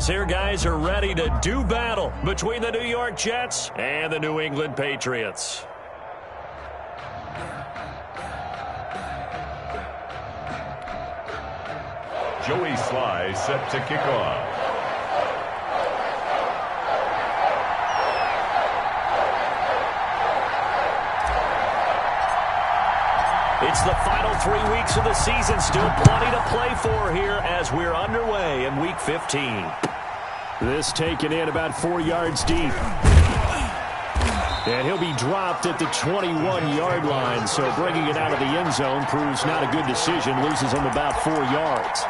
here, guys, are ready to do battle between the New York Jets and the New England Patriots. Joey Sly set to kick off. It's the final 3 weeks of the season. Still plenty to play for here as we're underway in Week 15. This taken in about 4 yards deep. And he'll be dropped at the 21-yard line. So bringing it out of the end zone proves not a good decision. Loses him about 4 yards.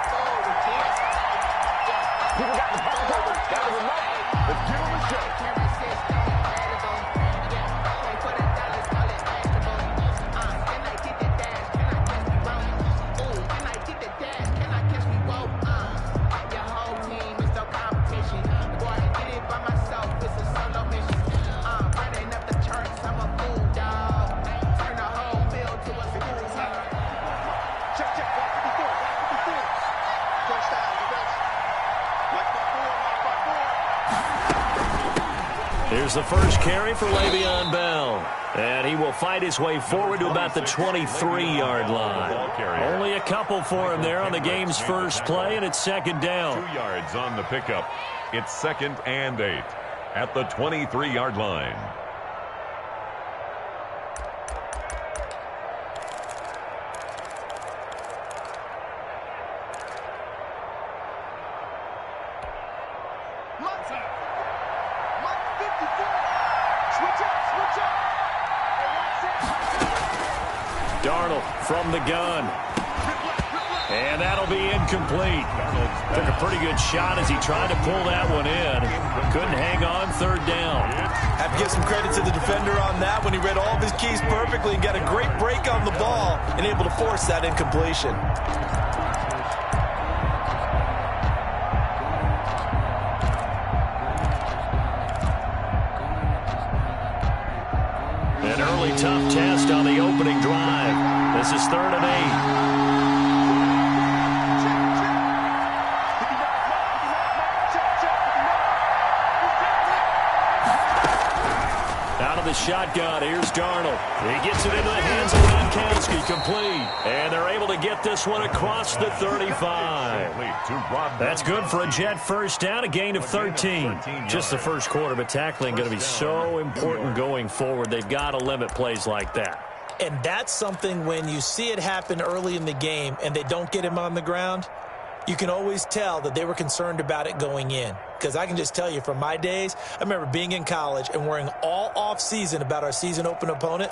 Here's the first carry for Le'Veon Bell. And he will fight his way forward to about the 23-yard line. Only a couple for him there on the game's first play, and it's second down. 2 yards on the pickup. It's 2nd and 8 at the 23-yard line. Darnold from the gun. And that'll be incomplete. Took a pretty good shot as he tried to pull that one in. Couldn't hang on, third down. Have to give some credit to the defender on that when he read all of his keys perfectly and got a great break on the ball and able to force that incompletion. An early tough test on the opening drive. This is 3rd and 8. Out of the shotgun, here's Darnold. He gets it into the hands of Gronkowski, complete. And they're able to get this one across the 35. That's good for a Jet first down, a gain of 13. Just the first quarter, but tackling going to be so important going forward. They've got to limit plays like that. And that's something when you see it happen early in the game and they don't get him on the ground, you can always tell that they were concerned about it going in. Because I can just tell you from my days, I remember being in college and worrying all off-season about our season open opponent,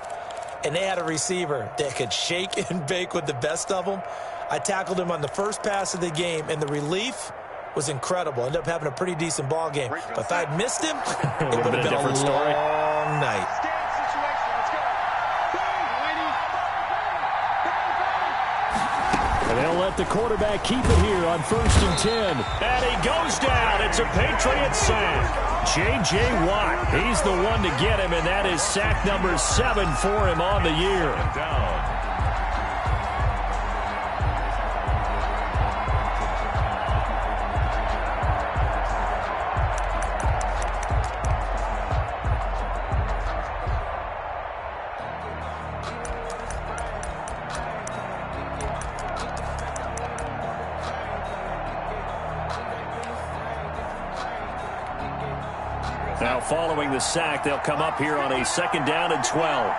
and they had a receiver that could shake and bake with the best of them. I tackled him on the first pass of the game, and the relief was incredible. Ended up having a pretty decent ball game. But if I'd missed him, it would have been a different story. long night. And they'll let the quarterback keep it here on 1st and 10. And he goes down. It's a Patriot sack. J.J. Watt, he's the one to get him, and that is sack number 7 for him on the year. Now following the sack, they'll come up here on a 2nd down and 12.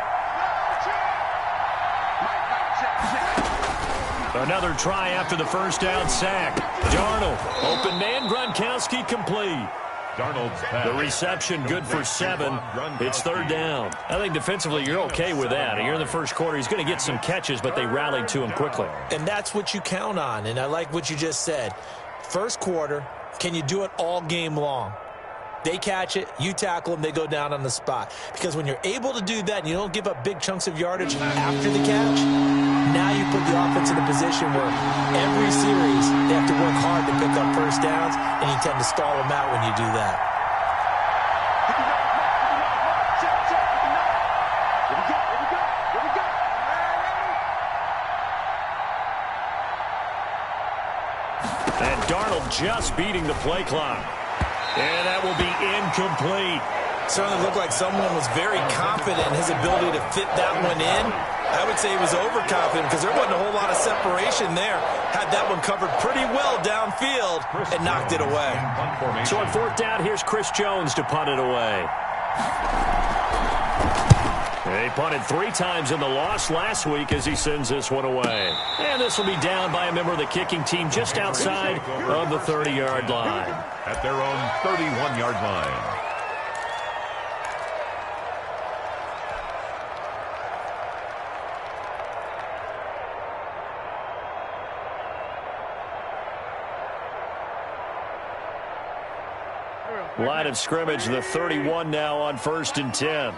Another try after the first down sack. Darnold, open man, Gronkowski complete. Darnold's pass. The reception good for 7. It's 3rd down. I think defensively you're okay with that. Here in the first quarter, he's going to get some catches, but they rallied to him quickly. And that's what you count on, and I like what you just said. First quarter, can you do it all game long? They catch it, you tackle them, they go down on the spot. Because when you're able to do that and you don't give up big chunks of yardage after the catch, now you put the offense in a position where every series they have to work hard to pick up first downs, and you tend to stall them out when you do that. And Darnold just beating the play clock. And that will be incomplete. Certainly looked like someone was very confident in his ability to fit that one in. I would say he was overconfident because there wasn't a whole lot of separation there. Had that one covered pretty well downfield and knocked it away. So on fourth down, here's Chris Jones to punt it away. He punted 3 times in the loss last week as he sends this one away. And this will be down by a member of the kicking team just outside of the 30-yard line. At their own 31-yard line. Line of scrimmage, the 31 now on 1st and 10.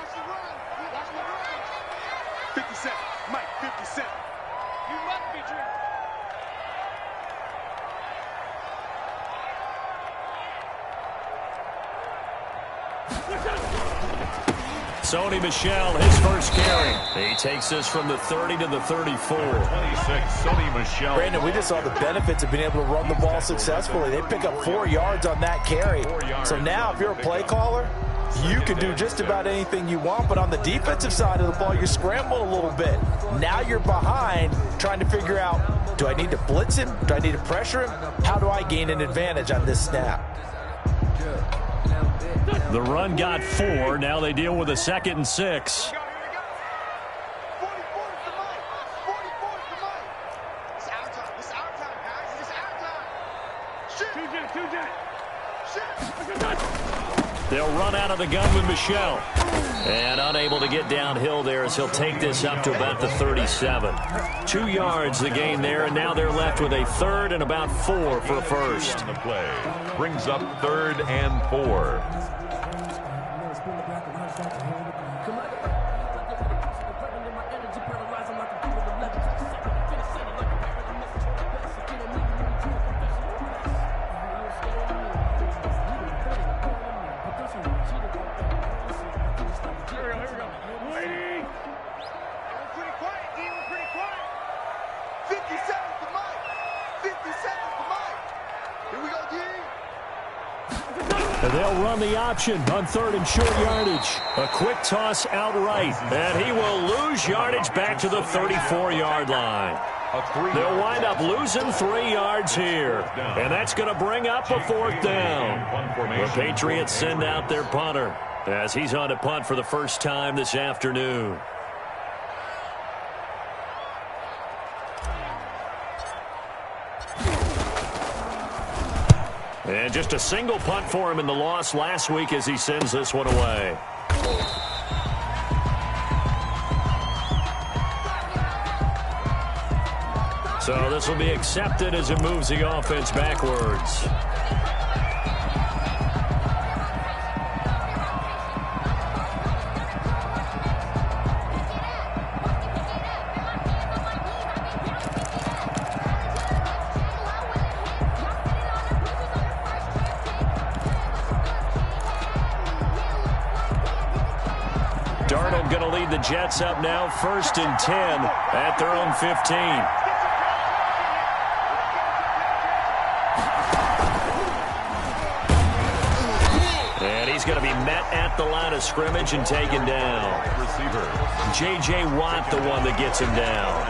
57, Mike, 57. You must be dreaming. Sony Michel, his first carry. He takes this from the 30 to the 34. 26, Sony Michel. Brandon, we just saw the benefits of being able to run the ball successfully. They pick up 4 yards on that carry. So now if you're a play caller, you can do just about anything you want, but on the defensive side of the ball, you scramble a little bit. Now you're behind trying to figure out, do I need to blitz him? Do I need to pressure him? How do I gain an advantage on this snap? The run got 4. Now they deal with a 2nd and 6. They'll run out of the gun with Michel. And unable to get downhill there as he'll take this up to about the 37. 2 yards the gain there, and now they're left with a 3rd and about 4 for a first. The play brings up 3rd and 4. They'll run the option on 3rd and short yardage. A quick toss outright, and he will lose yardage back to the 34-yard line. They'll wind up losing 3 yards here, and that's going to bring up a 4th down. The Patriots send out their punter as he's on to punt for the first time this afternoon. And just a single punt for him in the loss last week as he sends this one away. So this will be accepted as it moves the offense backwards. Darnold going to lead the Jets up now, 1st and 10 at their own 15. And he's going to be met at the line of scrimmage and taken down. Receiver J.J. Watt, the one that gets him down.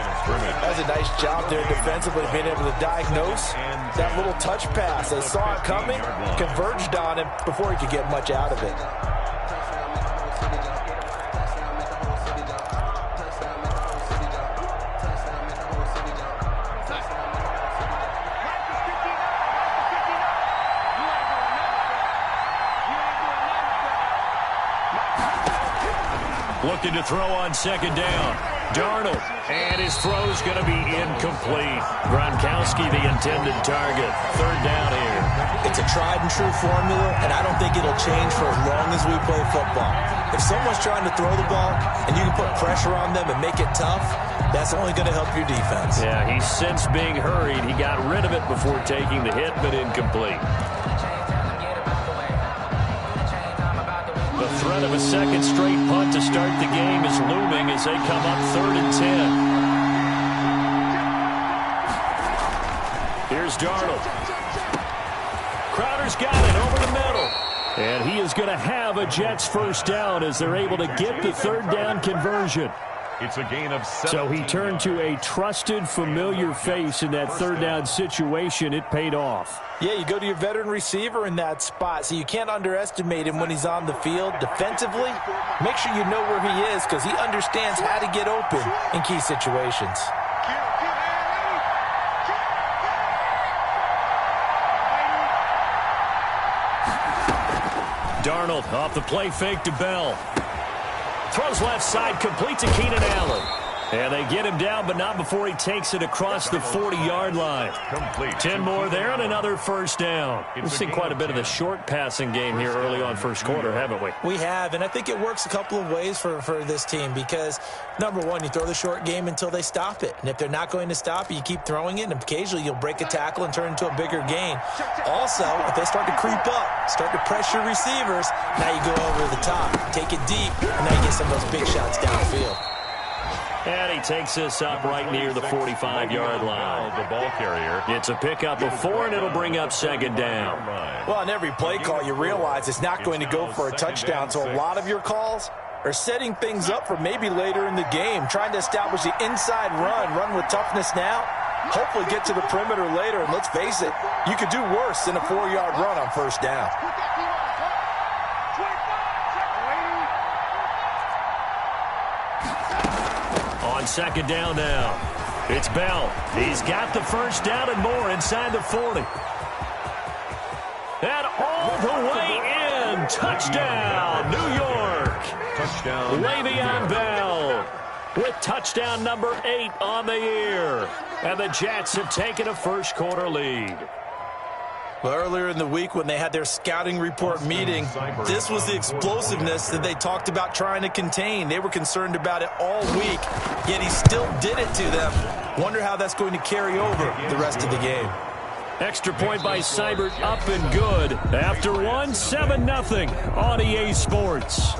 That's a nice job there defensively, being able to diagnose that little touch pass. They saw it coming, converged on him before he could get much out of it. Looking to throw on 2nd down. Darnold, and his throw's going to be incomplete. Gronkowski, the intended target. 3rd down here. It's a tried and true formula, and I don't think it'll change for as long as we play football. If someone's trying to throw the ball and you can put pressure on them and make it tough, that's only going to help your defense. Yeah, he's since being hurried. He got rid of it before taking the hit, but incomplete. The threat of a 2nd straight punt to start the game is looming as they come up 3rd and 10. Here's Darnold. He's got it over the middle. And he is going to have a Jets first down as they're able to get the third down conversion. It's a gain of 7. So he turned to a trusted, familiar face in that third down situation. It paid off. Yeah, you go to your veteran receiver in that spot, so you can't underestimate him when he's on the field. Defensively, make sure you know where he is because he understands how to get open in key situations. Darnold off the play fake to Bell. Throws left side, complete to Keenan Allen. And they get him down, but not before he takes it across the 40-yard line. Complete. 10 more there and another first down. We've seen quite a bit of the short passing game here early on first quarter, haven't we? We have, and I think it works a couple of ways for this team because, number one, you throw the short game until they stop it. And if they're not going to stop it, you keep throwing it, and occasionally you'll break a tackle and turn it into a bigger gain. Also, if they start to creep up, start to pressure receivers, now you go over the top, take it deep, and now you get some of those big shots downfield. And he takes this up right near the 45-yard line. The ball carrier. It's a pickup of 4, and it'll bring up second down. Well, on every play call, you realize it's not going to go for a touchdown, so a lot of your calls are setting things up for maybe later in the game, trying to establish the inside run with toughness now, hopefully get to the perimeter later, and let's face it, you could do worse than a 4-yard run on first down. On second down now, it's Bell. He's got the first down and more inside the 40. And all the way in. Touchdown, New York. Touchdown. Le'Veon Bell with touchdown number 8 on the year. And the Jets have taken a first quarter lead. Well, earlier in the week when they had their scouting report meeting, this was the explosiveness that they talked about trying to contain. They were concerned about it all week, yet he still did it to them. Wonder how that's going to carry over the rest of the game. Extra point by Seibert, up and good. After one, 7-0 on EA Sports.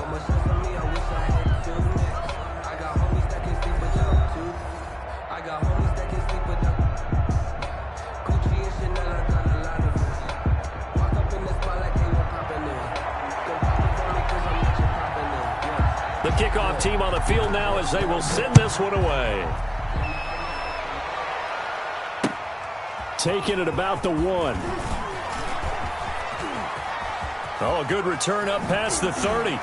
The kickoff team on the field now as they will send this one away. Taking it about the 1. Oh, a good return up past the 30.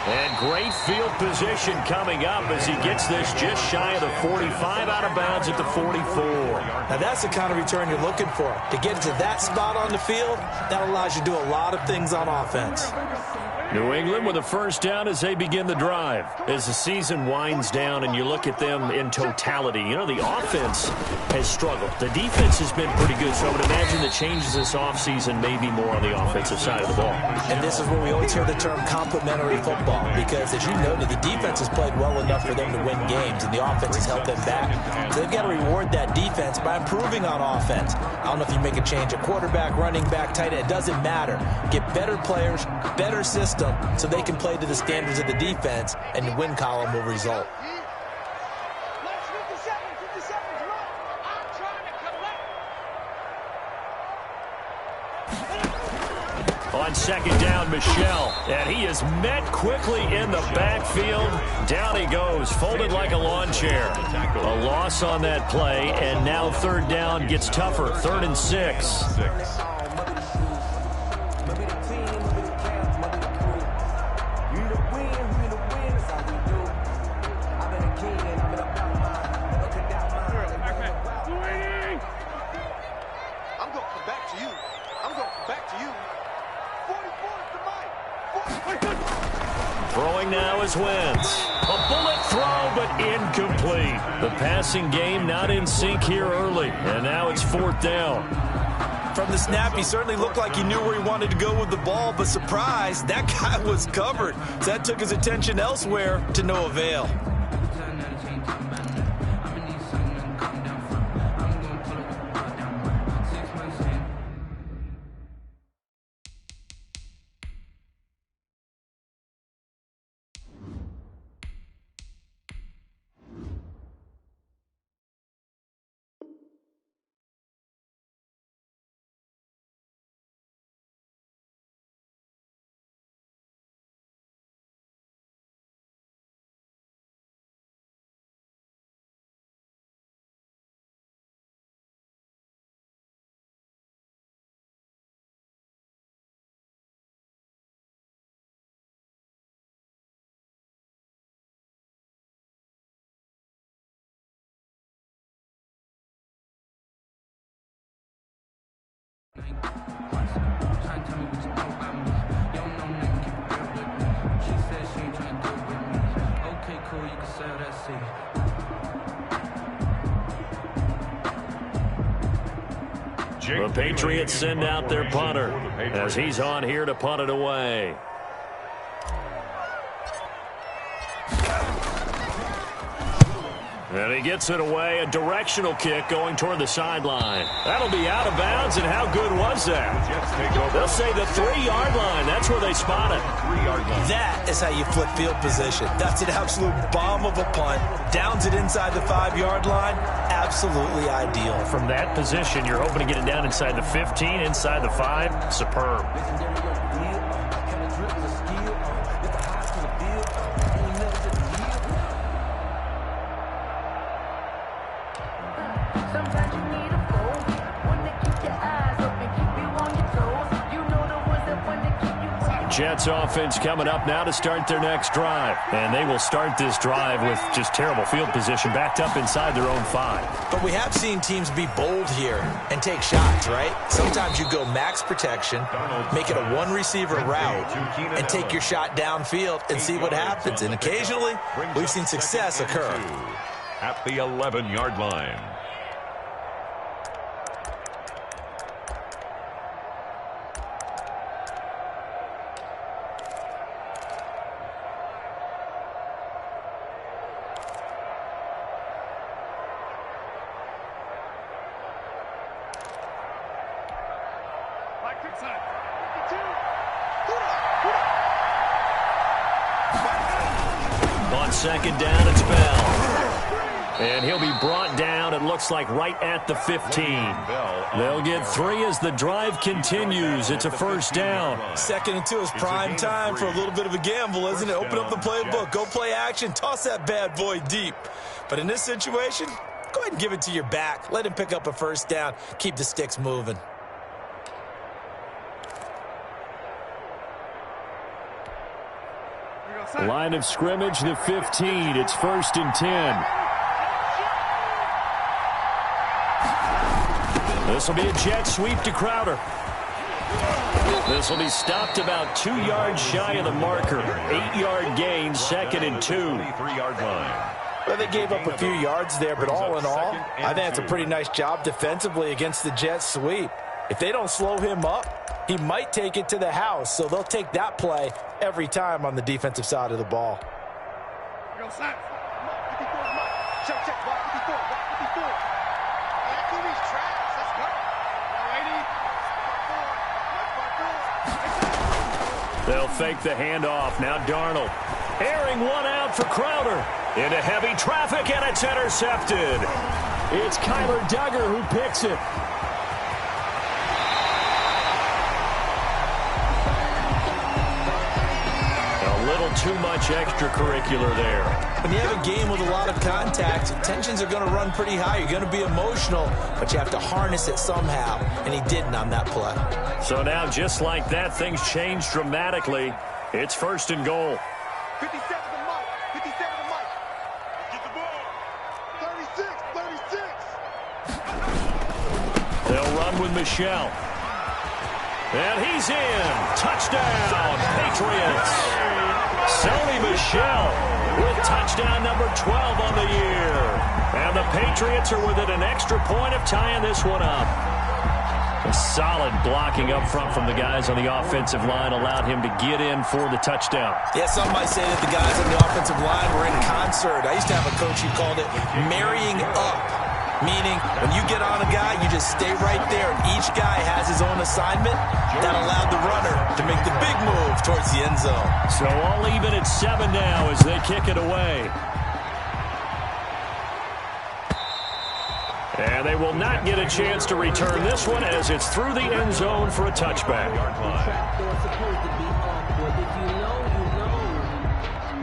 And great field position coming up as he gets this just shy of the 45, out of bounds at the 44. Now that's the kind of return you're looking for. To get to that spot on the field, that allows you to do a lot of things on offense. New England with a first down as they begin the drive. As the season winds down and you look at them in totality, you know, the offense has struggled. The defense has been pretty good, so I would imagine the changes this offseason may be more on the offensive side of the ball. And this is where we always hear the term complementary football, because as you noted, the defense has played well enough for them to win games, and the offense has helped them back. So they've got to reward that defense by improving on offense. I don't know if you make a change at quarterback, running back, tight end, it doesn't matter. Get better players, better system, so they can play to the standards of the defense, and the win column will result. On second down, Michel, and he is met quickly in the backfield. Down he goes, folded like a lawn chair. A loss on that play, and now third down gets tougher. 3rd and 6. Throwing now is Wentz. A bullet throw, but incomplete. The passing game not in sync here early, and now it's 4th down. From the snap, he certainly looked like he knew where he wanted to go with the ball, but surprise, that guy was covered. So that took his attention elsewhere to no avail. The Patriots send out their punter as he's on here to punt it away. And he gets it away, a directional kick going toward the sideline. That'll be out of bounds, and how good was that? They'll say the 3-yard line. That's where they spot it. 3-yard line. That is how you flip field position. That's an absolute bomb of a punt. Downs it inside the 5-yard line. Absolutely ideal. From that position, you're hoping to get it down inside the 15, inside the 5. Superb. Jets offense coming up now to start their next drive. And they will start this drive with just terrible field position, backed up inside their own 5. But we have seen teams be bold here and take shots, right? Sometimes you go max protection, make it a one-receiver route, and take your shot downfield and see what happens. And occasionally, we've seen success occur. At the 11-yard line. On second down, it's Bell. And he'll be brought down, it looks like, right at the 15. They'll get 3 as the drive continues. It's a first down. 2nd and 2 is prime time for a little bit of a gamble, isn't it? Open up the playbook, go play action, toss that bad boy deep. But in this situation, go ahead and give it to your back. Let him pick up a first down. Keep the sticks moving. Line of scrimmage, the 15. It's 1st and 10. This will be a jet sweep to Crowder. This will be stopped about 2 yards shy of the marker. 8-yard gain, 2nd and 2. 3-yard line. Well, they gave up a few yards there, but all in all, I think it's a pretty nice job defensively against the jet sweep. If they don't slow him up, he might take it to the house, so they'll take that play every time on the defensive side of the ball. They'll fake the handoff. Now Darnold. Airing one out for Crowder. Into heavy traffic, and it's intercepted. It's Kyler Duggar who picks it. Too much extracurricular there. When you have a game with a lot of contact, tensions are going to run pretty high. You're going to be emotional, but you have to harness it somehow, and he didn't on that play. So now, just like that, things change dramatically. It's 1st and goal. 57 to Mike. 57 to Mike. Get the ball. 36. They'll run with Michelle. And he's in. Touchdown, Patriots. Sony Michel with touchdown number 12 on the year. And the Patriots are within an extra point of tying this one up. A solid blocking up front from the guys on the offensive line allowed him to get in for the touchdown. Yeah, some might say that the guys on the offensive line were in concert. I used to have a coach who called it marrying up. Meaning, when you get on a guy, you just stay right there. And each guy has his own assignment that allowed the runner to make the big move towards the end zone. So all even at 7 now as they kick it away. And they will not get a chance to return this one as it's through the end zone for a touchback.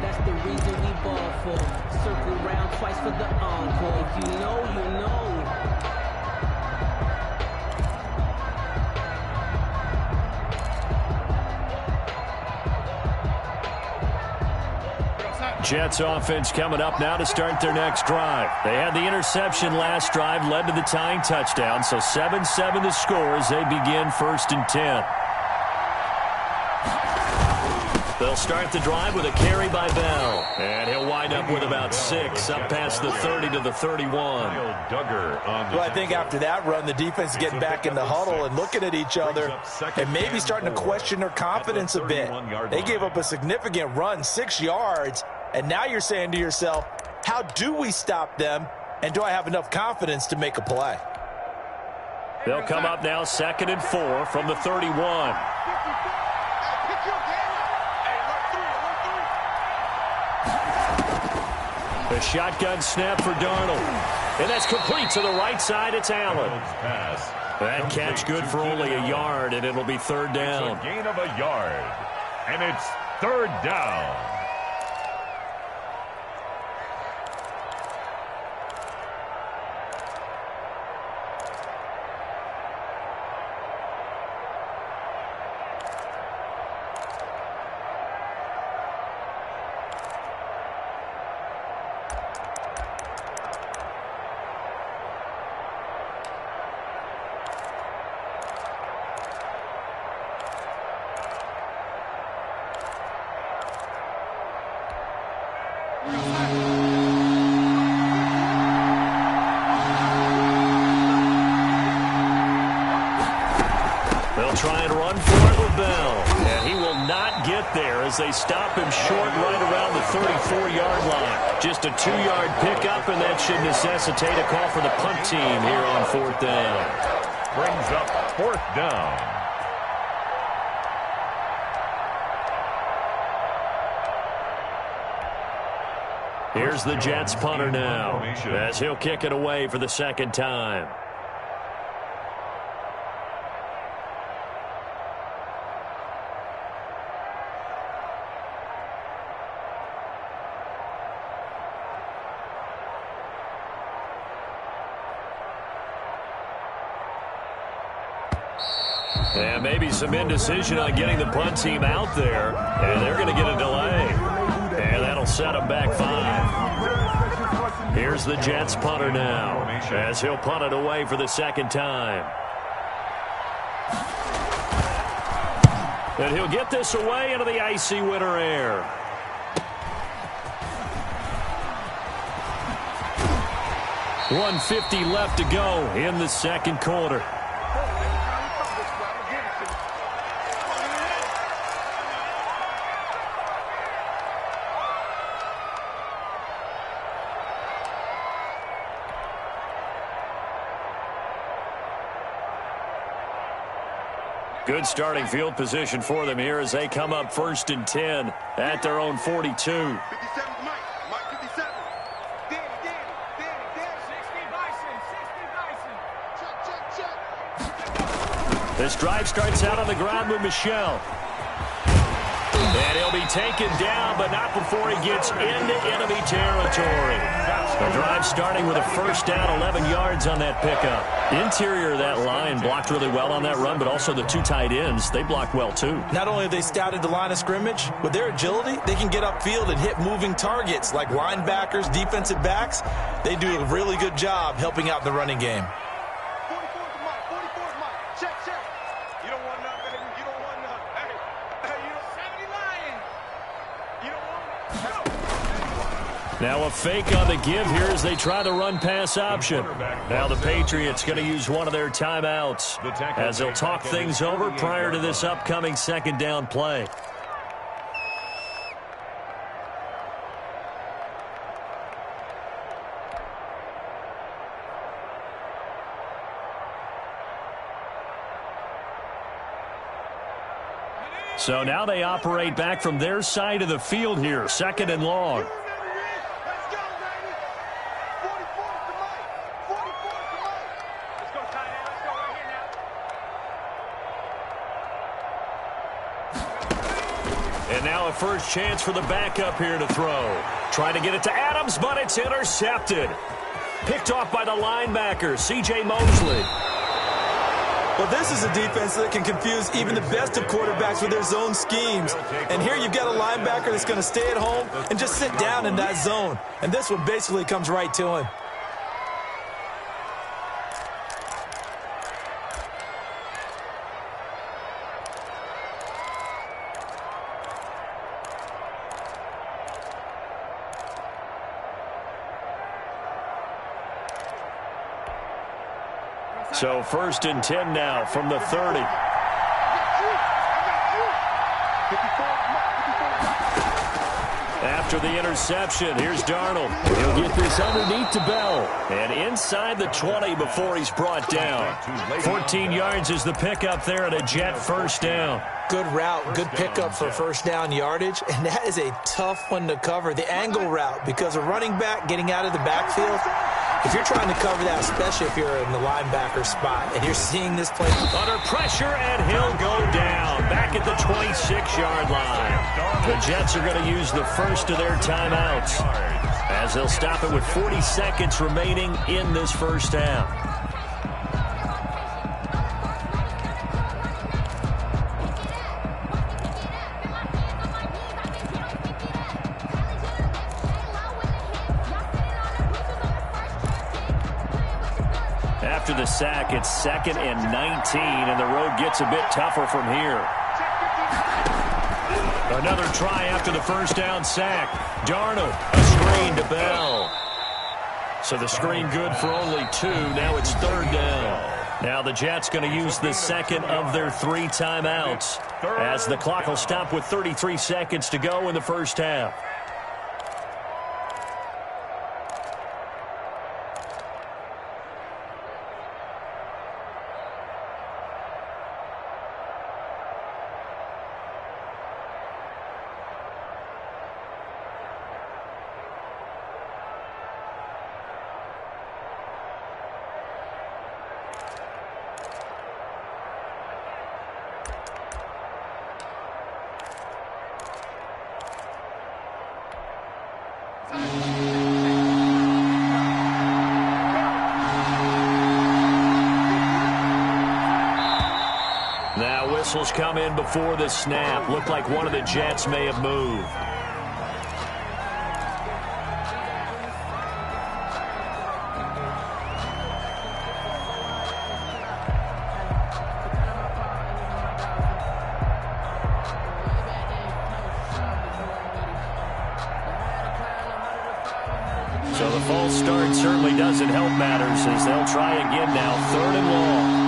That's the reason we ball for. Circle round twice for the encore. If you know, you know. Jets offense coming up now to start their next drive. They had the interception last drive, led to the tying touchdown, so 7-7 the score as they begin 1st and 10. They'll start the drive with a carry by Bell. And he'll wind up with about 6, up past the 30 to the 31. Well, I think after that run, the defense is getting back in the huddle and looking at each other and maybe starting to question their confidence a bit. They gave up a significant run, 6 yards, and now you're saying to yourself, how do we stop them, and do I have enough confidence to make a play? They'll come up now 2nd and 4 from the 31. The shotgun snap for Darnold. And that's complete to the right side. It's Allen. That catch good for only a yard, and it'll be 3rd down. It's a gain of a yard. And it's 3rd down. Try and run for it with Bell. And he will not get there as they stop him short right around the 34-yard line. Just a 2-yard pickup, and that should necessitate a call for the punt team here on 4th down. Brings up 4th down. Here's the Jets punter now as he'll kick it away for the 2nd time. And maybe some indecision on getting the punt team out there. And they're going to get a delay. And that'll set them back 5. Here's the Jets punter now as he'll punt it away for the 2nd time. And he'll get this away into the icy winter air. .150 left to go in the 2nd quarter. Good starting field position for them here as they come up 1st and 10 at their own 42. 57 Mike. Mike 57. Danny. 60 Bison. Check. This drive starts out on the ground with Michel. And he'll be taken down, but not before he gets into enemy territory. The drive starting with a 1st down, 11 yards on that pickup. Interior of that line blocked really well on that run, but also the 2 tight ends, they blocked well too. Not only have they scouted the line of scrimmage, with their agility, they can get upfield and hit moving targets like linebackers, defensive backs. They do a really good job helping out the running game. 44's Mike. 44's Mike. Check. You don't want none, baby. You don't want none. Hey, you don't 70 Lion. You don't want none. Now a fake on the give here as they try the run-pass option. Now the Patriots going to use one of their timeouts as they'll talk things over prior to this upcoming 2nd down play. So now they operate back from their side of the field here, 2nd and long. And now a first chance for the backup here to throw. Trying to get it to Adams, but it's intercepted. Picked off by the linebacker, C.J. Mosley. Well, this is a defense that can confuse even the best of quarterbacks with their zone schemes. And here you've got a linebacker that's going to stay at home and just sit down in that zone. And this one basically comes right to him. So 1st and 10 now from the 30. After the interception, here's Darnold. He'll get this underneath to Bell. And inside the 20 before he's brought down. 14 yards is the pickup there, and a Jet first down. Good route, good pickup for first down yardage, and that is a tough one to cover. The angle route, because a running back getting out of the backfield, if you're trying to cover that, especially if you're in the linebacker spot, and you're seeing this play. Under pressure, and he'll go down. Back at the 26-yard line. The Jets are going to use the first of their timeouts, as they'll stop it with 40 seconds remaining in this first half. After the sack, it's 2nd and 19, and the road gets a bit tougher from here. Another try after the first down sack. Darnold, a screen to Bell. So the screen good for only 2. Now it's 3rd down. Now the Jets going to use the second of their 3 timeouts, as the clock will stop with 33 seconds to go in the first half. Now whistles come in before the snap. Looked like one of the Jets may have moved. So the false start certainly doesn't help matters, as they'll try again now. 3rd and long.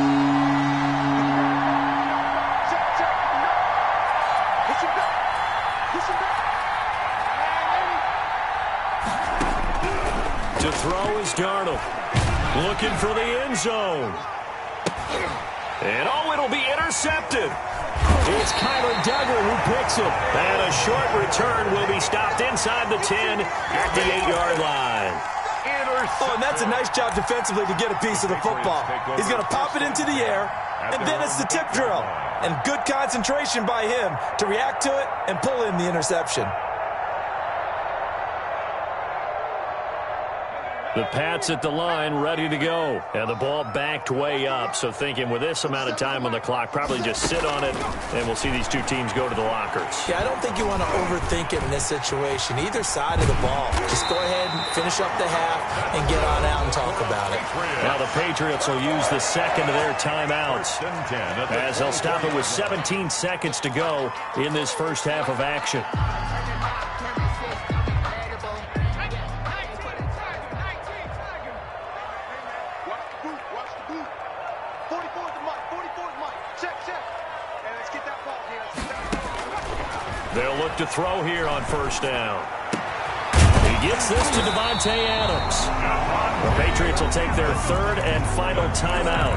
To throw is Darnold. Looking for the end zone. And it'll be intercepted. It's Kyler Duggar who picks it. And a short return will be stopped inside the 10 at the 8-yard line. Oh, and that's a nice job defensively to get a piece of the football. He's going to pop it into the air, and then it's the tip drill. And good concentration by him to react to it and pull in the interception. The Pats at the line, ready to go. And the ball backed way up, so thinking with this amount of time on the clock, probably just sit on it, and we'll see these two teams go to the lockers. Yeah, I don't think you want to overthink it in this situation. Either side of the ball. Just go ahead and finish up the half and get on out and talk about it. Now the Patriots will use the second of their timeouts, as they'll stop it with 17 seconds to go in this first half of action. They'll look to throw here on first down. He gets this to Devontae Adams. The Patriots will take their 3rd and final timeout,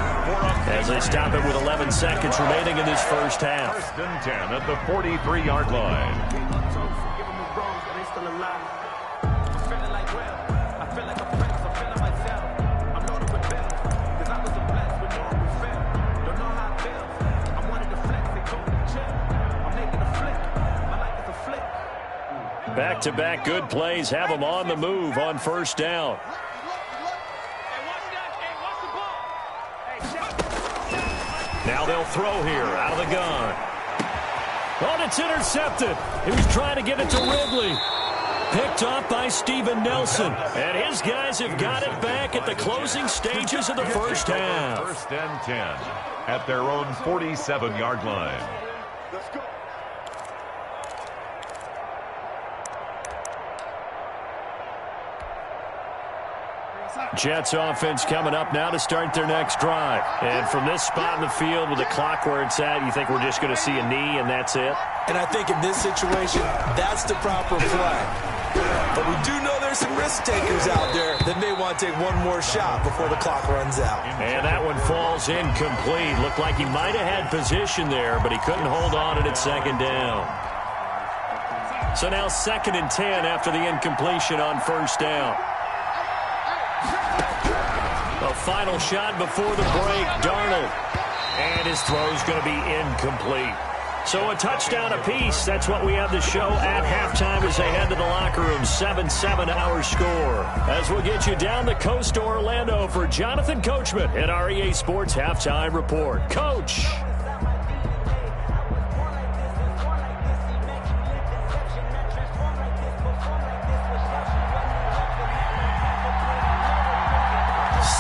as they stop it with 11 seconds remaining in this first half. 1st and 10 at the 43-yard line. Back-to-back good plays have them on the move on first down. Now they'll throw here out of the gun. Oh, it's intercepted. He was trying to get it to Ridley. Picked off by Steven Nelson. And his guys have got it back at the closing stages of the first half. 1st and 10 at their own 47-yard line. Let's go. Jets offense coming up now to start their next drive. And from this spot in the field with the clock where it's at, you think we're just going to see a knee and that's it? And I think in this situation, that's the proper play. But we do know there's some risk takers out there that may want to take one more shot before the clock runs out. And that one falls incomplete. Looked like he might have had position there, but he couldn't hold on at second down. So now 2nd and 10 after the incompletion on first down. A final shot before the break, Darnold. And his throw's going to be incomplete. So a touchdown apiece. That's what we have to show at halftime as they head to the locker room. 7-7 our score. As we'll get you down the coast to Orlando for Jonathan Coachman at our EA Sports Halftime Report. Coach.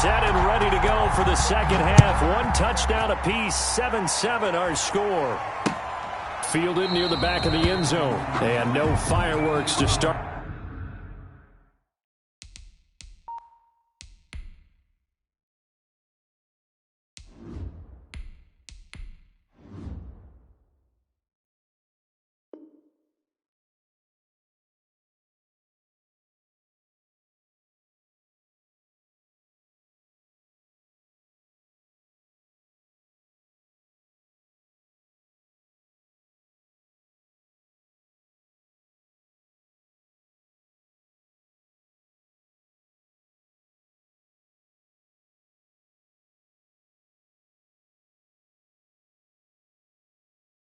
Set and ready to go for the second half. One touchdown apiece. 7-7 our score. Fielded near the back of the end zone. And no fireworks to start.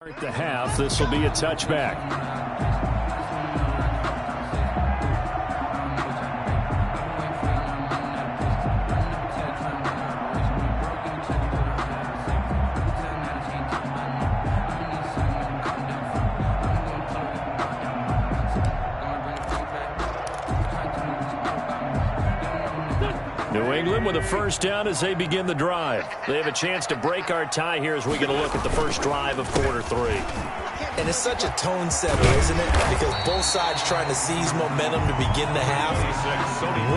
At the half, this will be a touchback. New England with a first down as they begin the drive. They have a chance to break our tie here as we get a look at the first drive of quarter 3. And it's such a tone setter, isn't it? Because both sides trying to seize momentum to begin the half.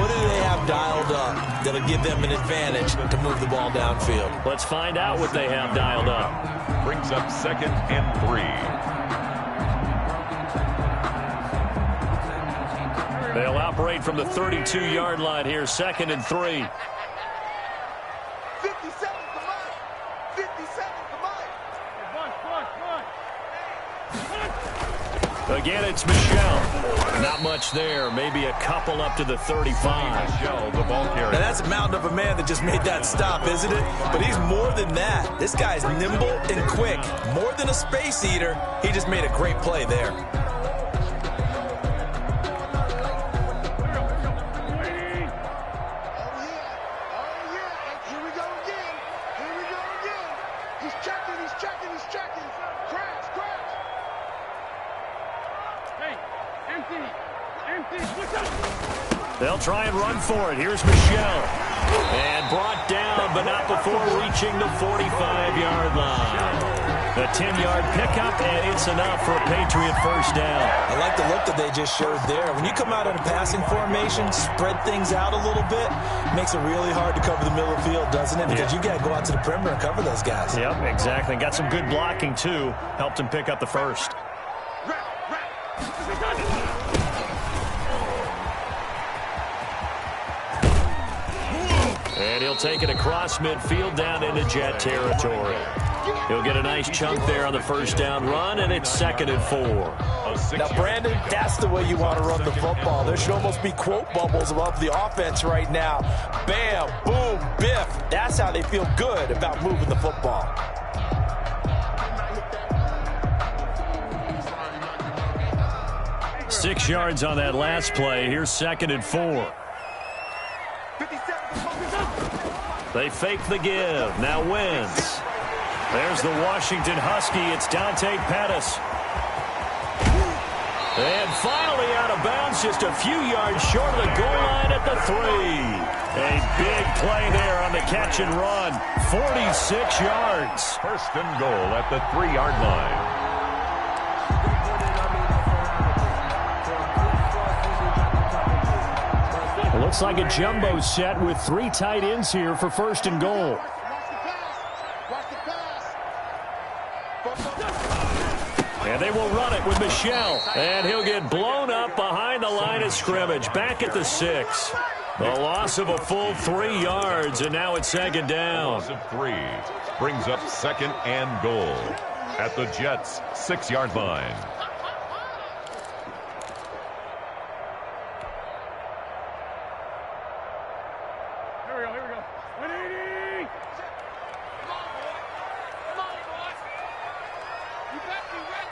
What do they have dialed up that'll give them an advantage to move the ball downfield? Let's find out what they have dialed up. Brings up 2nd and 3. They'll operate from the 32-yard line here, 2nd and 3. 57 to Mike. 57 to Mike. Again, it's Michelle. Not much there. Maybe a couple up to the 35. Michelle, the ball carrier. Now that's a mountain of a man that just made that stop, isn't it? But he's more than that. This guy's nimble and quick. More than a space eater. He just made a great play there. They'll try and run for it. Here's Michelle. And brought down, but not before reaching the 45-yard line. A 10-yard pickup, and it's enough for a Patriot first down. I like the look that they just showed there. When you come out in a passing formation, spread things out a little bit, makes it really hard to cover the middle of the field, doesn't it? Because you got to go out to the perimeter and cover those guys. Yep, exactly. Got some good blocking, too. Helped him pick up the first. And he'll take it across midfield down into Jet territory. He'll get a nice chunk there on the first down run, and it's 2nd and 4. Now, Brandon, that's the way you want to run the football. There should almost be quote bubbles above the offense right now. Bam, boom, biff. That's how they feel good about moving the football. Six yards on that last play. Here's 2nd and 4. They fake the give. Now wins. There's the Washington Husky. It's Dante Pettis. And finally out of bounds, just a few yards short of the goal line at the 3. A big play there on the catch and run. 46 yards. First and goal at the 3-yard line. Well, let's looks like a jumbo set with 3 tight ends here for 1st and goal. And they will run it with Michel. And he'll get blown up behind the line of scrimmage. Back at the 6. The loss of a full 3 yards, and now it's 2nd down. Loss of 3 brings up 2nd and goal at the Jets' 6-yard line. Here we go. 180! Come on, boy. Come on, boy. You better be ready.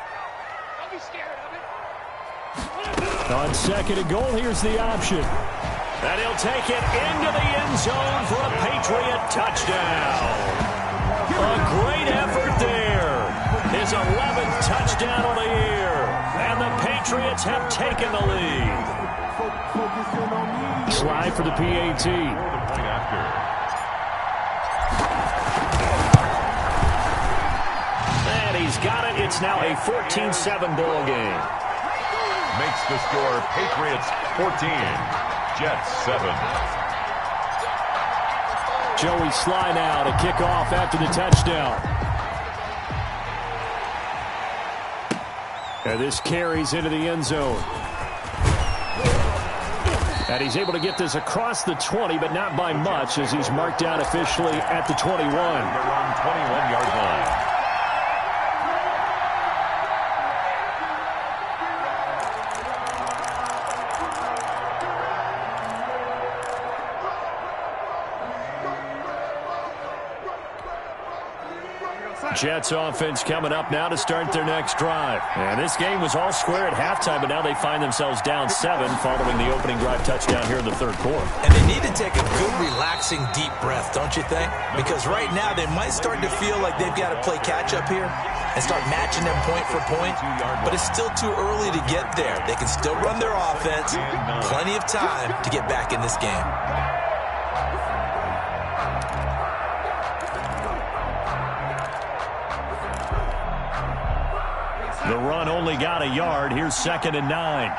Don't be scared of it. On 2nd and goal, here's the option. And he'll take it into the end zone for a Patriot touchdown. A great effort there. His 11th touchdown of the year. And the Patriots have taken the lead. Slide for the PAT. And he's got it. It's now a 14-7 ball game. Makes the score Patriots 14, Jets 7. Joey Sly now to kick off after the touchdown. And this carries into the end zone. And he's able to get this across the 20, but not by much, as he's marked down officially at the 21. Around 21-yard line. Jets offense coming up now to start their next drive. And this game was all square at halftime, but now they find themselves down 7 following the opening drive touchdown here in the 3rd quarter. And they need to take a good, relaxing, deep breath, don't you think? Because right now they might start to feel like they've got to play catch-up here and start matching them point for point. But it's still too early to get there. They can still run their offense. Plenty of time to get back in this game. The run only got a yard. Here's 2nd and 9.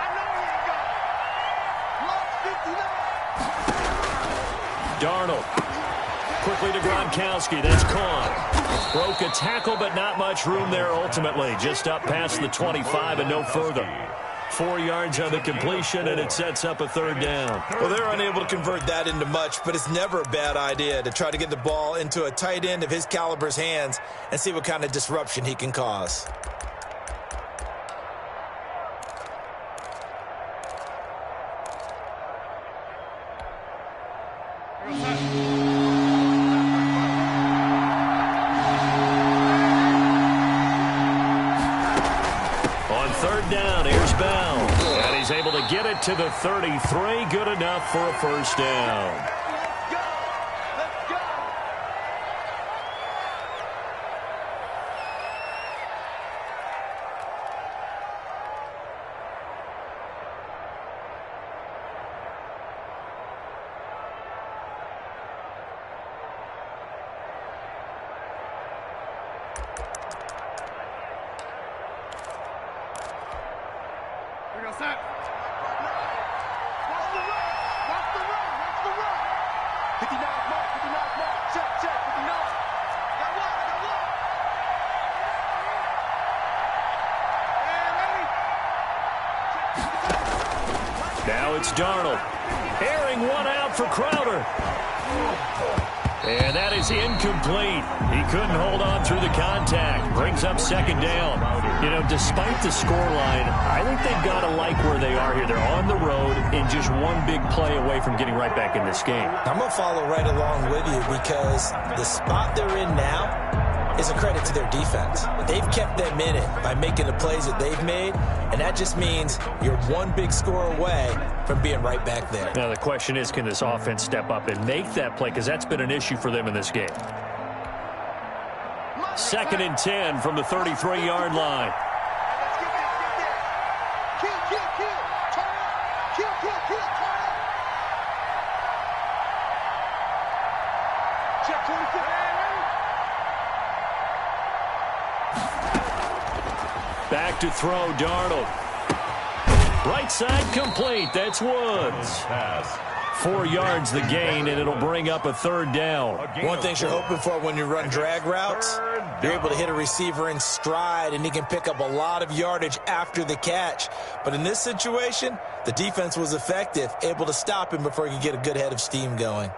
Darnold. Quickly to Gronkowski. That's caught. Broke a tackle, but not much room there ultimately. Just up past the 25 and no further. 4 yards on the completion, and it sets up a 3rd down. Well, they're unable to convert that into much, but it's never a bad idea to try to get the ball into a tight end of his caliber's hands and see what kind of disruption he can cause. On 3rd down, here's Bell. And he's able to get it to the 33. Good enough for a 1st down. Set. Watch the run. Watch the run. Watch the run. 59 mark. 59 mark. Check. 59. Got one. And ready. Now it's Darnold. Airing one out for Crowder. And that is incomplete. He couldn't hold on through the contact. Brings up 2nd down. You know, despite the scoreline, I think they've got to like where they are here. They're on the road and just one big play away from getting right back in this game. I'm going to follow right along with you because the spot they're in now is a credit to their defense. They've kept them in it by making the plays that they've made, and that just means you're one big score away from being right back there. Now the question is, can this offense step up and make that play? Because that's been an issue for them in this game. 2nd and 10 from the 33-yard line. Let's get there. Kill. Turn up. Kill. Turn up. Check 24. Back to throw, Darnold. Right side complete. That's Woods. Pass 4 yards the gain, and it'll bring up a 3rd down. One thing you're hoping for when you run drag routes, you're able to hit a receiver in stride, and he can pick up a lot of yardage after the catch. But in this situation, the defense was effective, able to stop him before he could get a good head of steam going.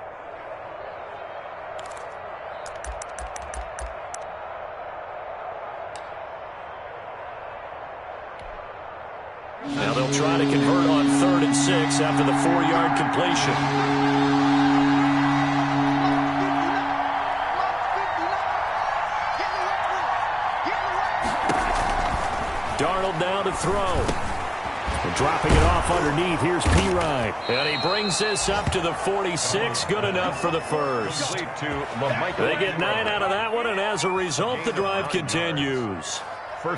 Now they'll try to convert on 3rd and 6 after the 4-yard completion. Darnold now to throw. And dropping it off underneath, here's Pirine. And he brings this up to the 46, good enough for the first. They get 9 out of that one, and as a result, the drive continues.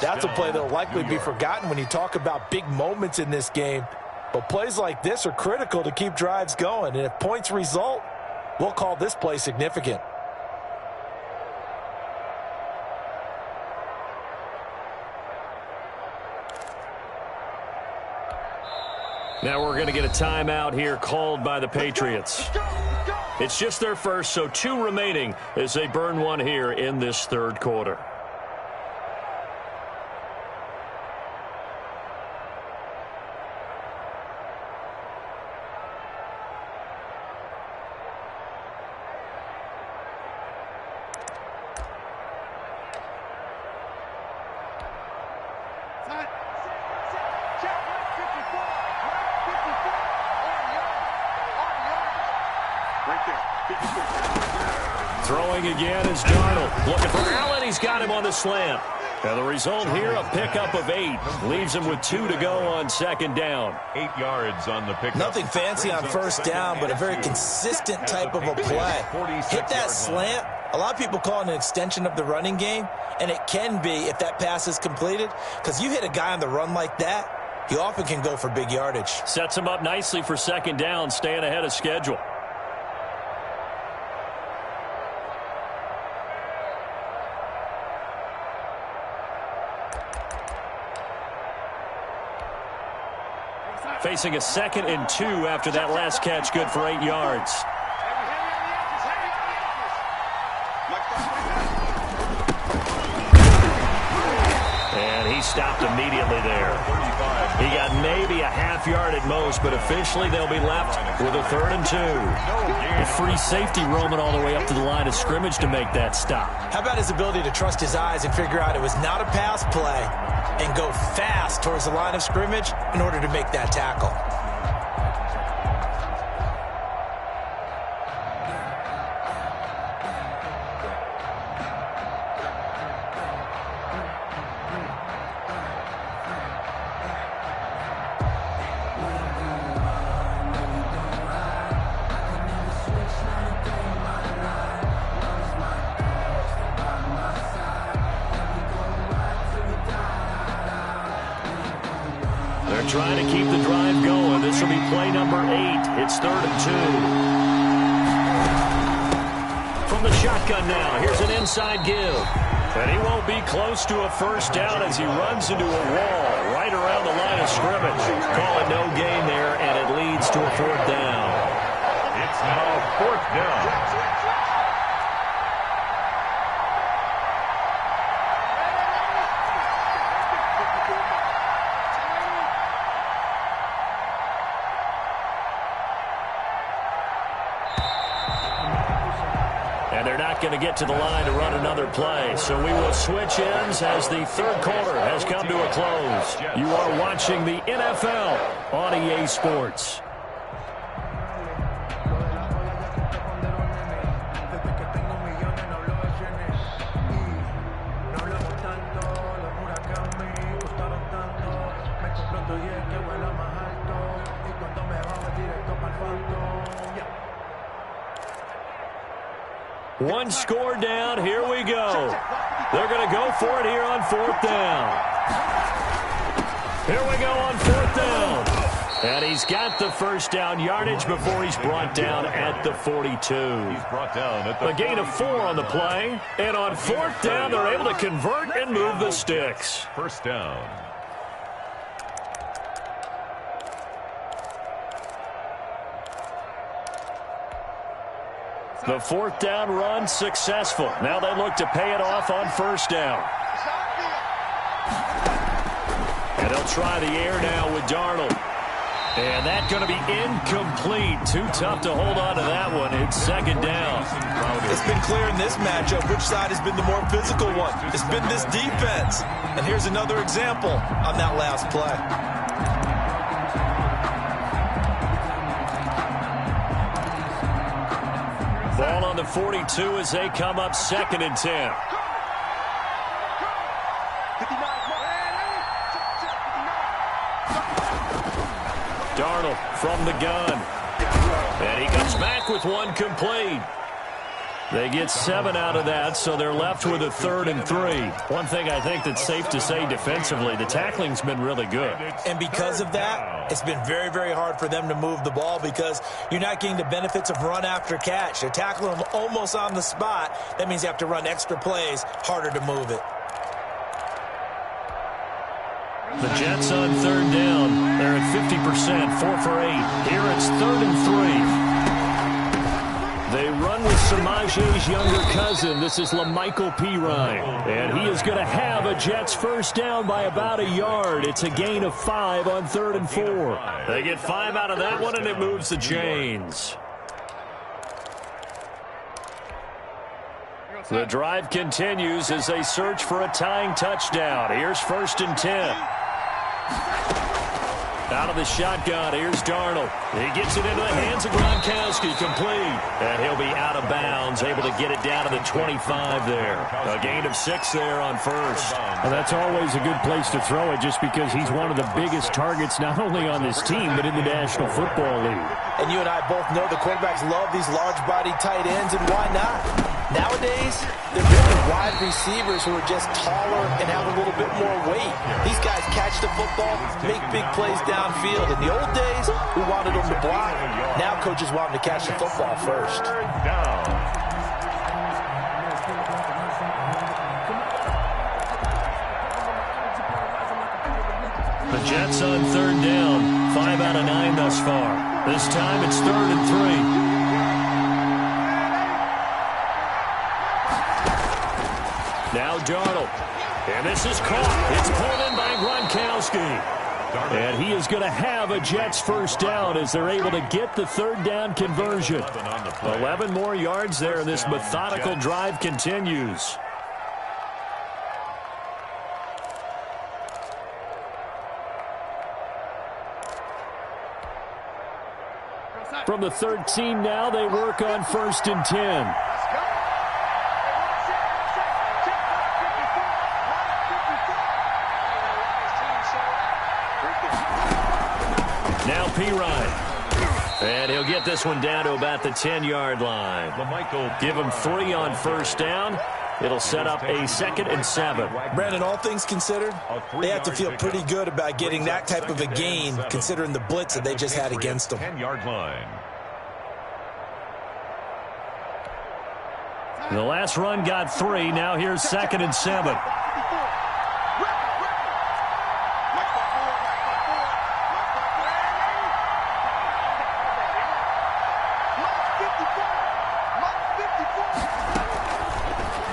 That's a play that will likely be forgotten when you talk about big moments in this game. But plays like this are critical to keep drives going. And if points result, we'll call this play significant. Now we're going to get a timeout here called by the Patriots. It's just their first, so 2 remaining as they burn one here in this 3rd quarter. Throwing again is Darnold. Looking for Allen. He's got him on the slant. And the result here, a pickup of 8. Leaves him with 2 to go on 2nd down. 8 yards on the pickup. Nothing fancy on 1st down, but a very consistent type of a play. Hit that slant. A lot of people call it an extension of the running game, and it can be if that pass is completed, because you hit a guy on the run like that, he often can go for big yardage. Sets him up nicely for 2nd down, staying ahead of schedule. Facing a 2nd and 2 after that last catch, good for 8 yards. And he stopped immediately there. He got maybe a half-yard at most, but officially they'll be left with a 3rd and 2. A free safety roaming all the way up to the line of scrimmage to make that stop. How about his ability to trust his eyes and figure out it was not a pass play and go fast towards the line of scrimmage in order to make that tackle? Trying to keep the drive going. This will be play number 8. It's 3rd and 2. From the shotgun now, here's an inside give. And he won't be close to a 1st down as he runs into a wall right around the line of scrimmage. Call it no gain there, and it leads to a 4th down. It's now 4th down. Going to get to the line to run another play. So we will switch ends as the 3rd quarter has come to a close. You are watching the NFL on EA Sports. One score down. Here we go. They're going to go for it here on 4th down. Here we go on 4th down. And he's got the 1st down yardage before he's brought down at the 42. He's brought down at the a gain of 4 on the play. And on 4th down, they're able to convert and move the sticks. 1st down. The fourth down run successful. Now they look to pay it off on first down. And they'll try the air now with Darnold. And that's going to be incomplete. Too tough to hold on to that one. It's second down. It's been clear in this matchup which side has been the more physical one. It's been this defense. And here's another example on that last play. Ball on the 42 as they come up 2nd and 10. Darnold from the gun. And he comes back with one complete. They get 7 out of that, so they're left with a 3rd and 3. One thing I think that's safe to say defensively, the tackling's been really good. And because of that, it's been very, very hard for them to move the ball because you're not getting the benefits of run after catch. They're tackling them almost on the spot. That means you have to run extra plays, harder to move it. The Jets on 3rd down. They're at 50%, 4 for 8. Here it's 3rd and 3. They run with Samaje's younger cousin. This is LaMichael Pirine. And he is going to have a Jets first down by about a yard. It's a gain of 5 on 3rd and 4. They get 5 out of that one, and it moves the chains. The drive continues as they search for a tying touchdown. Here's 1st and 10. Out of the shotgun, here's Darnold. He gets it into the hands of Gronkowski, complete. And he'll be out of bounds, able to get it down to the 25 there. A gain of 6 there on first. Well, that's always a good place to throw it just because he's one of the biggest targets not only on this team but in the National Football League. And you and I both know the quarterbacks love these large-bodied tight ends, and why not? Nowadays, they're building wide receivers who are just taller and have a little bit more weight. These guys catch the football, make big plays downfield. In the old days, we wanted them to block. Now coaches want them to catch the football first. The Jets on 3rd down. 5 out of 9 thus far. This time it's 3rd and 3. Now Darnold. And this is caught. It's pulled in by Gronkowski. And he is going to have a Jets first down as they're able to get the 3rd down conversion. 11 more yards there, and this methodical drive continues. From the 13 now, they work on 1st and 10. Now Pirine. And he'll get this one down to about the 10-yard line. Give him 3 on first down. It'll set up a 2nd and 7. Brandon, all things considered, they have to feel pretty good about getting that type of a gain considering the blitz that they just had against them. 10-yard line. The last run got 3. Now here's 2nd and 7.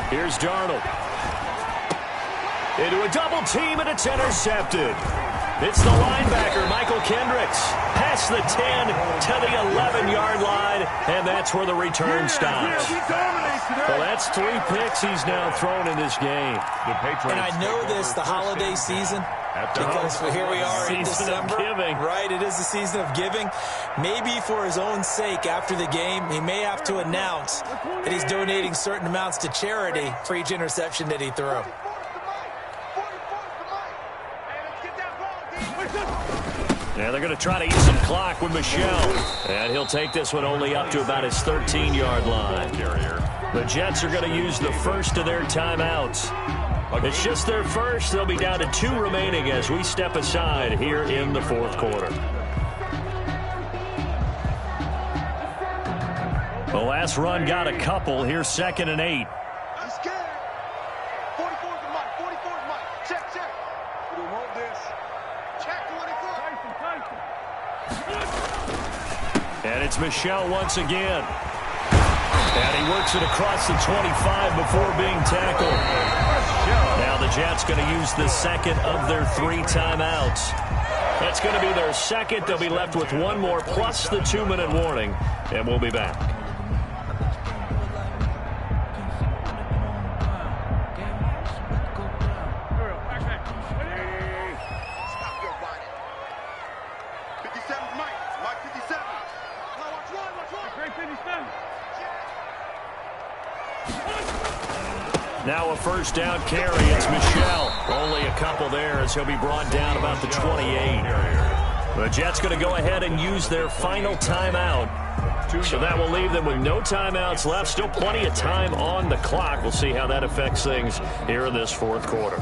Here's Darnold. Into a double team, and it's intercepted. It's the linebacker, Michael Kendricks. Past the 10 to the 11-yard line, and that's where the return stops. Well, that's 3 picks he's now thrown in this game. And I know this, the holiday season, because here we are in December. Right, it is the season of giving. Maybe for his own sake after the game, he may have to announce that he's donating certain amounts to charity for each interception that he threw. Yeah, they're going to try to eat some clock with Michel. And he'll take this one only up to about his 13-yard line. The Jets are going to use the first of their timeouts. It's just their first. They'll be down to 2 remaining as we step aside here in the 4th quarter. The last run got a couple. Here's 2nd and 8. I'm scared. 44's the mic. 44's the mic. Check, check. We don't hold this. Check 24. And it's Michel once again. And he works it across the 25 before being tackled. Now the Jets going to use the second of their 3 timeouts. That's going to be their second. They'll be left with one more plus the 2-minute warning. And we'll be back. Now a first down carry. It's Michel. Only a couple there as he'll be brought down about the 28. The Jets going to go ahead and use their final timeout. So that will leave them with no timeouts left. Still plenty of time on the clock. We'll see how that affects things here in this fourth quarter.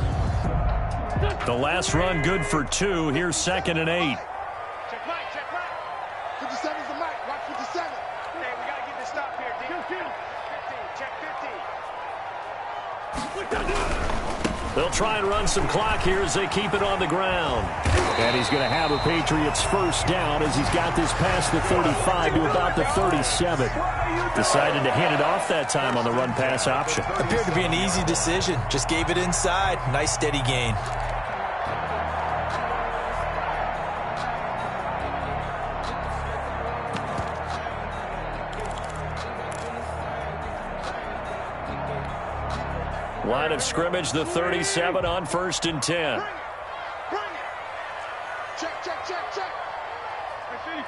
The last run good for 2. Here's 2nd and 8. Check right, check right. 57's the mic. Watch 57. Hey, we got to get this stop here, D. 15, check 15. They'll try and run some clock here as they keep it on the ground. And he's going to have a Patriots first down as he's got this past the 35 to about the 37. Decided to hand it off that time on the run-pass option. Appeared to be an easy decision. Just gave it inside. Nice steady gain. Line of scrimmage, the 37 on 1st and 10. Bring it. Check, check, check, check. Hey,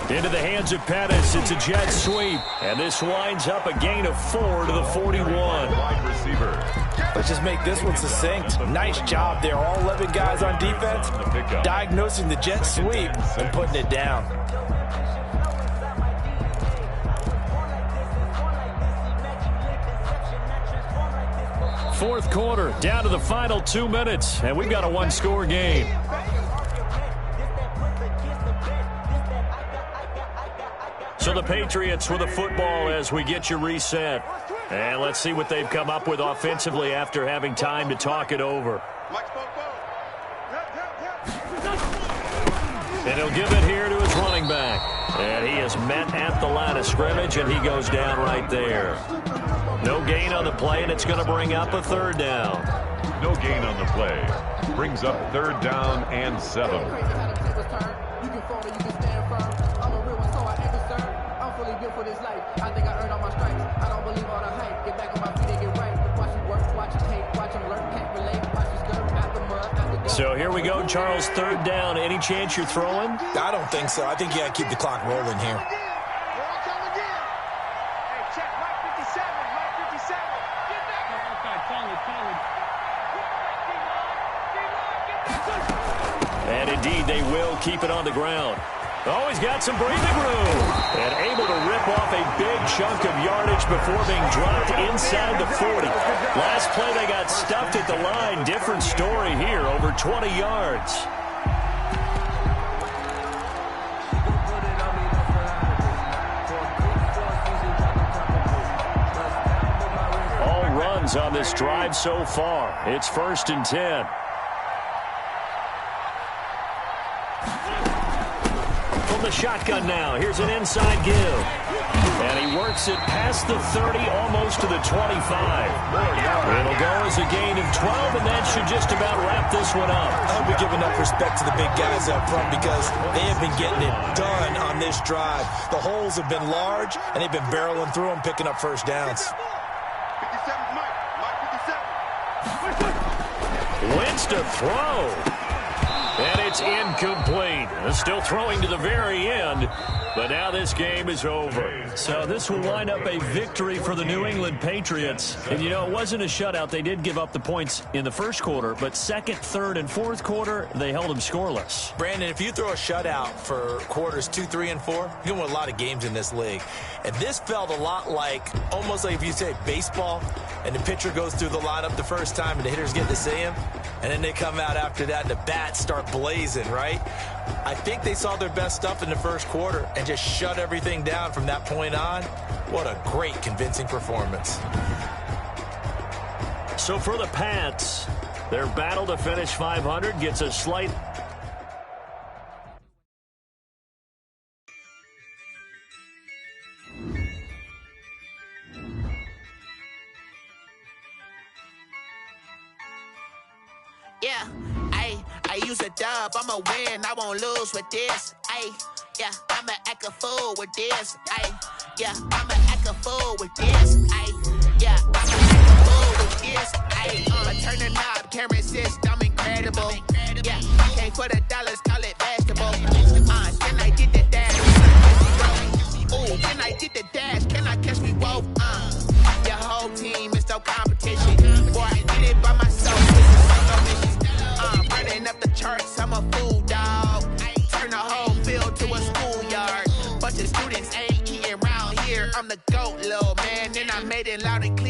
57. Into the hands of Pettis. It's a jet sweep. And this winds up a gain of 4 to the 41. Wide receiver. Let's just make this one succinct. Nice job there. All 11 guys on defense diagnosing the jet sweep and putting it down. Fourth quarter, down to the final 2 minutes, and we've got a one-score game. So the Patriots with the football as we get you reset. And let's see what they've come up with offensively after having time to talk it over. And he'll give it here to his running back. And he is met at the line of scrimmage, and he goes down right there. No gain on the play, and it's going to bring up a 3rd down. No gain on the play. Brings up 3rd down and 7. So here we go, Charles, 3rd down. Any chance you're throwing? I don't think so. I think you got to keep the clock rolling here. And indeed, they will keep it on the ground. Oh, he's got some breathing room. And able to rip off a big chunk of yardage before being dropped inside the 40. Last play, they got stuffed at the line. Different story here, over 20 yards. All runs on this drive so far. It's 1st and 10. The shotgun now. Here's an inside give. And he works it past the 30, almost to the 25. It'll go as a gain of 12, and that should just about wrap this one up. I hope we give enough respect to the big guys up front because they have been getting it done on this drive. The holes have been large, and they've been barreling through them, picking up first downs. 57's Mike 57. Wins to throw. And it's incomplete. Still throwing to the very end, but now this game is over. So this will wind up a victory for the New England Patriots. And, you know, it wasn't a shutout. They did give up the points in the first quarter, but second, third, and fourth quarter, they held them scoreless. Brandon, if you throw a shutout for quarters 2, 3, and 4, you win a lot of games in this league. And this felt a lot like, almost like if you say baseball, and the pitcher goes through the lineup the first time and the hitters get to see him, and then they come out after that and the bats start blazing, right? I think they saw their best stuff in the first quarter and just shut everything down from that point on. What a great, convincing performance. So for the Pats, their battle to finish 500 gets a slight Yeah, I use a dub, I'ma win, I won't lose with this. Yeah, I'ma act a fool with this. Yeah, I'ma act a fool with this. Yeah, I'ma act a fool with this. I'ma turn the knob, can't resist, I'm incredible. Yeah, came for the dollars, call it basketball. Then I did the dash, ooh, then I did the dash, can I catch me both? Your whole team is no competition. Boy, I did it by myself, this is solo mission. Running up the charts, I'm a fool, dog. Turn the whole field to a schoolyard. Bunch of students ain't eating round here. I'm the GOAT, little man, and I made it loud and clear.